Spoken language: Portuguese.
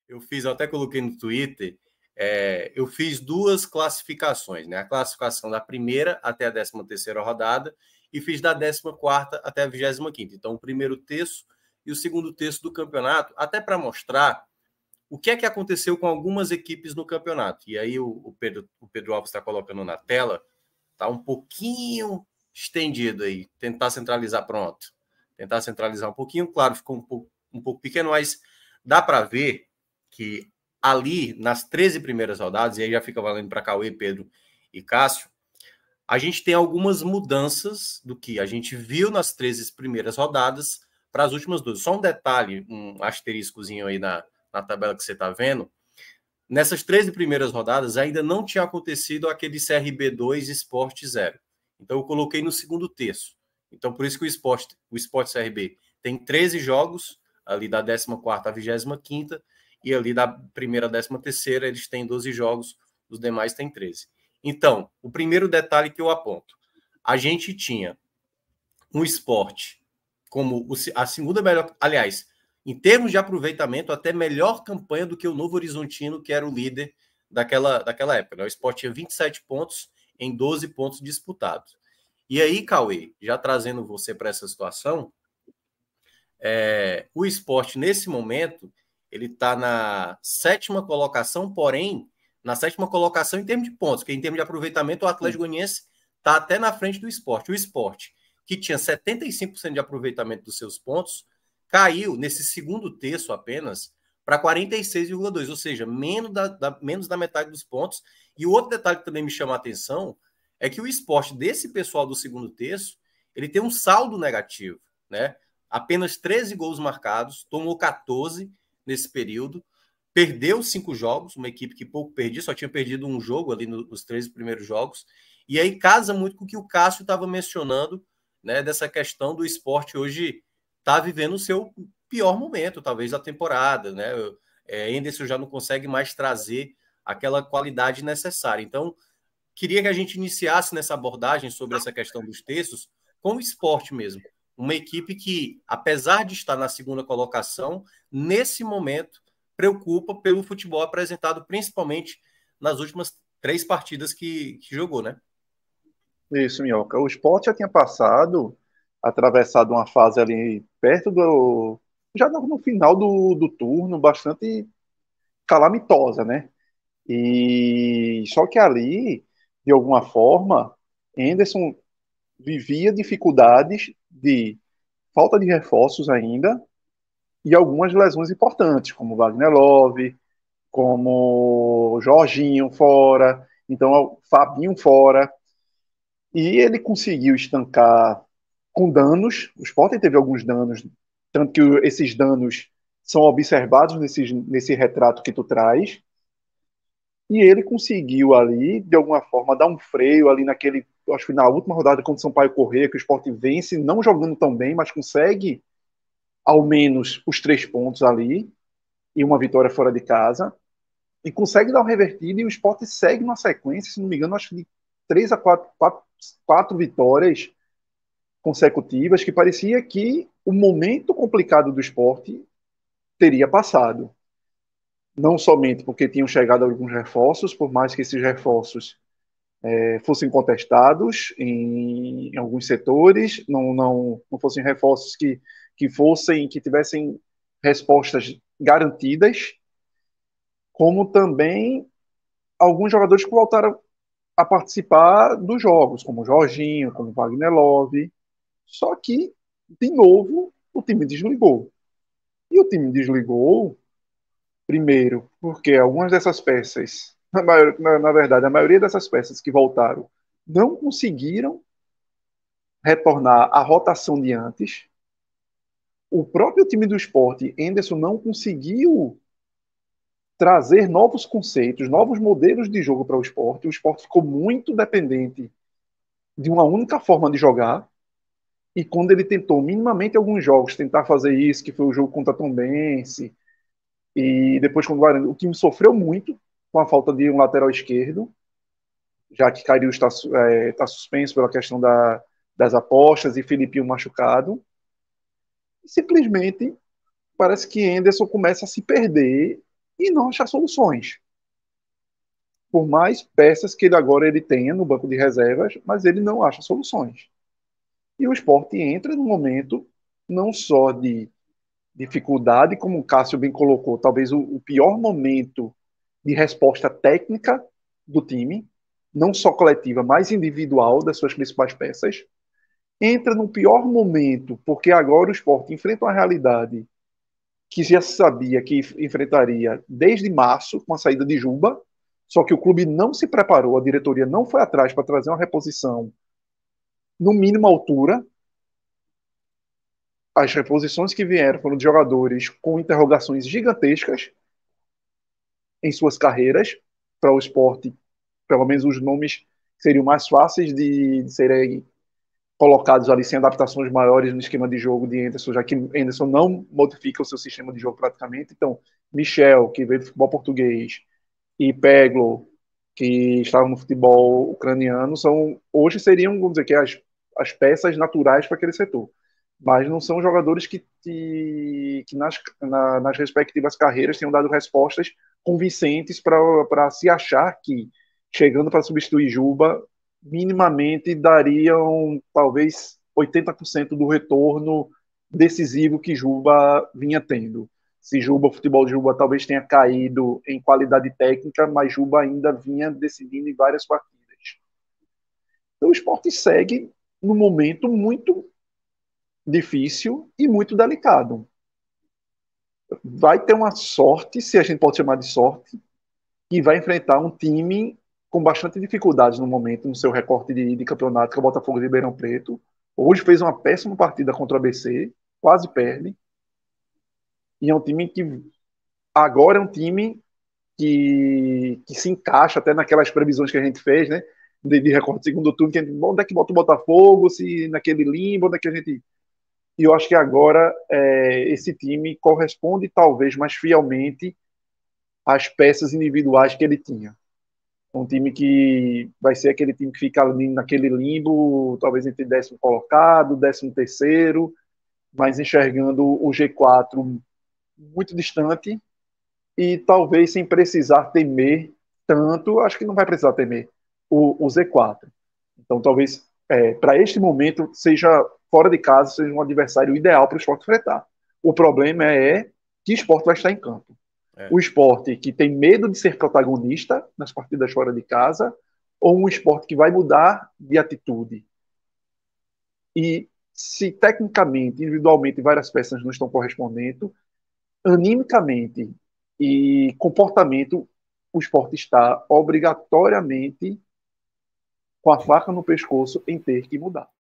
Eu até coloquei no Twitter, eu fiz duas classificações, né? A classificação da primeira até a 13ª rodada e fiz da 14ª até a 25ª. Então, o primeiro terço e o segundo terço do campeonato, até para mostrar o que é que aconteceu com algumas equipes no campeonato. E aí o Pedro Alves está colocando na tela, está um pouquinho estendido aí, tentar centralizar, pronto. Tentar centralizar um pouquinho, claro, ficou um pouco pequeno, mas dá para ver que ali, nas 13 primeiras rodadas, e aí já fica valendo para Cauê, Pedro e Cássio, a gente tem algumas mudanças do que a gente viu nas 13 primeiras rodadas para as últimas duas. Só um detalhe, um asteriscozinho aí na tabela que você está vendo. Nessas 13 primeiras rodadas ainda não tinha acontecido aquele CRB 2 Sport 0. Então eu coloquei no segundo terço. Então por isso que o Sport CRB tem 13 jogos, ali da 14ª à 25ª, e ali da primeira à 13ª eles têm 12 jogos, os demais têm 13. Então, o primeiro detalhe que eu aponto, a gente tinha um Sport como a segunda melhor, aliás, em termos de aproveitamento, até melhor campanha do que o Novo Horizontino, que era o líder daquela época. Né? O Sport tinha 27 pontos em 12 pontos disputados. E aí, Cauê, já trazendo você para essa situação, o Sport, nesse momento, ele está na 7ª colocação, porém, na 7ª colocação em termos de pontos, porque em termos de aproveitamento, o Atlético Goianiense está até na frente do Sport. O Sport, que tinha 75% de aproveitamento dos seus pontos, caiu nesse segundo terço apenas para 46,2%, ou seja, menos da metade dos pontos. E o outro detalhe que também me chama a atenção é que o Sport desse pessoal do segundo terço, ele tem um saldo negativo, né? Apenas 13 gols marcados, tomou 14 nesse período, perdeu 5 jogos, uma equipe que pouco perdia, só tinha perdido um jogo ali nos 13 primeiros jogos, e aí casa muito com o que o Cássio estava mencionando, né, dessa questão do esporte hoje tá vivendo o seu pior momento, talvez, da temporada, né? Henderson já não consegue mais trazer aquela qualidade necessária. Então, queria que a gente iniciasse nessa abordagem sobre essa questão dos textos com o esporte mesmo. Uma equipe que, apesar de estar na segunda colocação, nesse momento, preocupa pelo futebol apresentado, principalmente nas últimas 3 partidas que jogou, né? Isso, Minhoca. O Sport já tinha atravessado uma fase ali perto do. Já no final do turno, bastante calamitosa, né? E só que ali, de alguma forma, Henderson vivia dificuldades de falta de reforços ainda e algumas lesões importantes, como Wagner Love, como Jorginho fora, então o Fabinho fora. E ele conseguiu estancar com danos. O Sporting teve alguns danos, tanto que esses danos são observados nesse retrato que tu traz. E ele conseguiu ali, de alguma forma, dar um freio ali naquele. Acho que na última rodada contra o Sampaio Corrêa, que o Sport vence, não jogando tão bem, mas consegue ao menos os 3 pontos ali, e uma vitória fora de casa. E consegue dar um revertido, e o Sport segue uma sequência, se não me engano, acho que de 3 a 4 vitórias consecutivas, que parecia que o momento complicado do Sport teria passado. Não somente porque tinham chegado alguns reforços, por mais que esses reforços fossem contestados em alguns setores, não fossem reforços que tivessem respostas garantidas, como também alguns jogadores que voltaram a participar dos jogos, como Jorginho, como Wagner Love. Só que, de novo, o time desligou. E o time desligou, primeiro, porque algumas dessas peças, na verdade, a maioria dessas peças que voltaram, não conseguiram retornar à rotação de antes. O próprio time do esporte, Henderson, não conseguiu trazer novos conceitos, novos modelos de jogo para o esporte. O esporte ficou muito dependente de uma única forma de jogar. E quando ele tentou minimamente alguns jogos tentar fazer isso, que foi o jogo contra a Tombense, e depois quando o time sofreu muito com a falta de um lateral esquerdo, já que Carius está suspenso pela questão das apostas e Filipinho machucado. E simplesmente parece que Henderson começa a se perder e não achar soluções. Por mais peças que ele tenha no banco de reservas, mas ele não acha soluções. E o Sport entra num momento não só de dificuldade, como o Cássio bem colocou, talvez o pior momento de resposta técnica do time, não só coletiva, mas individual das suas principais peças. Entra no pior momento, porque agora o Sport enfrenta uma realidade que já se sabia que enfrentaria desde março, com a saída de Juba, só que o clube não se preparou, a diretoria não foi atrás para trazer uma reposição no mínimo altura. As reposições que vieram foram de jogadores com interrogações gigantescas em suas carreiras para o esporte, pelo menos os nomes seriam mais fáceis de serem colocados ali sem adaptações maiores no esquema de jogo de Anderson, já que Anderson não modifica o seu sistema de jogo praticamente. Então, Michel, que veio do futebol português, e Peglo, que estava no futebol ucraniano, hoje seriam, vamos dizer, que as peças naturais para aquele setor. Mas não são jogadores que nas respectivas carreiras tenham dado respostas convincentes para se achar que, chegando para substituir Juba, minimamente dariam talvez 80% do retorno decisivo que Juba vinha tendo. Se Juba, o futebol de Juba talvez tenha caído em qualidade técnica, mas Juba ainda vinha decidindo em várias partidas. Então o esporte segue num momento muito difícil e muito delicado. Vai ter uma sorte, se a gente pode chamar de sorte, que vai enfrentar um time com bastante dificuldades no momento, no seu recorte de campeonato, que é o Botafogo de Ribeirão Preto. Hoje fez uma péssima partida contra o ABC, quase perde. E é um time que agora é um time que se encaixa até naquelas previsões que a gente fez, né? De recorte de segundo turno, que a gente, onde é que bota o Botafogo, se naquele limbo, onde é que a gente. E eu acho que agora esse time corresponde talvez mais fielmente às peças individuais que ele tinha. Um time que vai ser aquele time que fica ali naquele limbo, talvez entre 10º colocado, 13º, mas enxergando o G4 muito distante e talvez sem precisar temer tanto, acho que não vai precisar temer o Z4. Então talvez para este momento seja fora de casa, seja um adversário ideal para o Sport enfrentar. O problema é que o Sport vai estar em campo. O esporte que tem medo de ser protagonista nas partidas fora de casa, ou um esporte que vai mudar de atitude. E se tecnicamente, individualmente, várias peças não estão correspondendo, animicamente e comportamento, o esporte está obrigatoriamente com a faca no pescoço em ter que mudar.